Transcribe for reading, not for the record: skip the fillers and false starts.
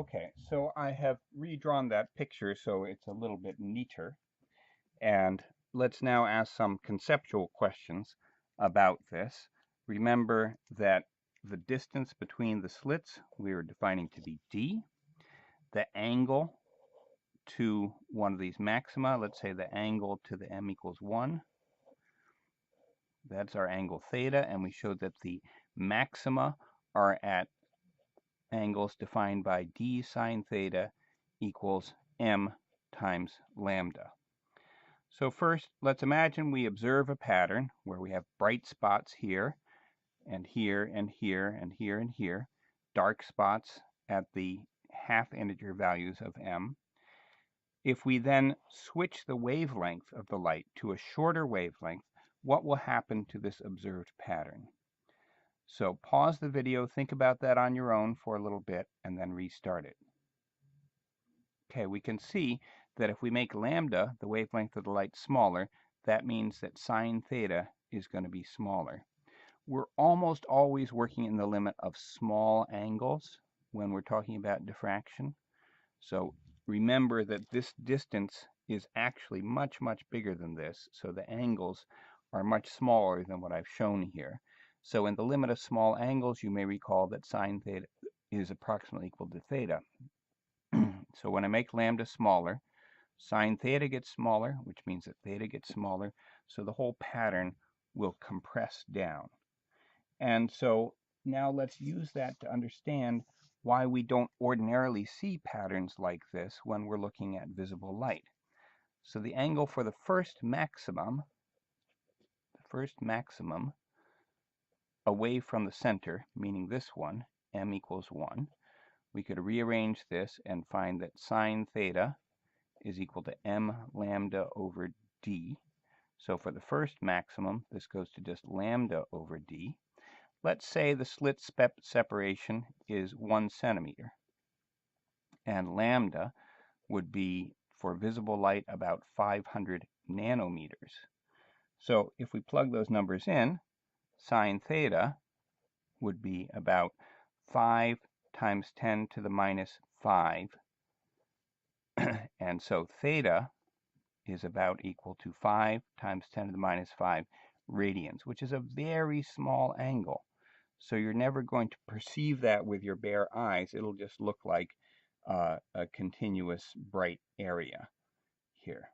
Okay, so I have redrawn that picture so it's a little bit neater. And let's now ask some conceptual questions about this. Remember that the distance between the slits we are defining to be d. The angle to one of these maxima, let's say the angle to the m equals 1. That's our angle theta, and we showed that the maxima are at angles defined by d sine theta equals m times lambda. So first, let's imagine we observe a pattern where we have bright spots here, and here, and here, and here, and here, dark spots at the half integer values of m. If we then switch the wavelength of the light to a shorter wavelength, what will happen to this observed pattern? So pause the video, think about that on your own for a little bit, and then restart it. Okay, we can see that if we make lambda, the wavelength of the light, smaller, that means that sine theta is going to be smaller. We're almost always working in the limit of small angles when we're talking about diffraction. So remember that this distance is actually much, much bigger than this, so the angles are much smaller than what I've shown here. So in the limit of small angles, you may recall that sine theta is approximately equal to theta. So when I make lambda smaller, sine theta gets smaller, which means that theta gets smaller, so the whole pattern will compress down. And so now let's use that to understand why we don't ordinarily see patterns like this when we're looking at visible light. So the angle for the first maximum away from the center, meaning this one, m equals 1, we could rearrange this and find that sine theta is equal to m lambda over d. So for the first maximum, this goes to just lambda over d. Let's say the slit separation is 1 centimeter, and lambda would be, for visible light, about 500 nanometers. So if we plug those numbers in, sine theta would be about 5 times 10 to the minus 5, and so theta is about equal to 5 times 10 to the minus 5 radians, which is a very small angle. So you're never going to perceive that with your bare eyes. It'll just look like a continuous bright area here.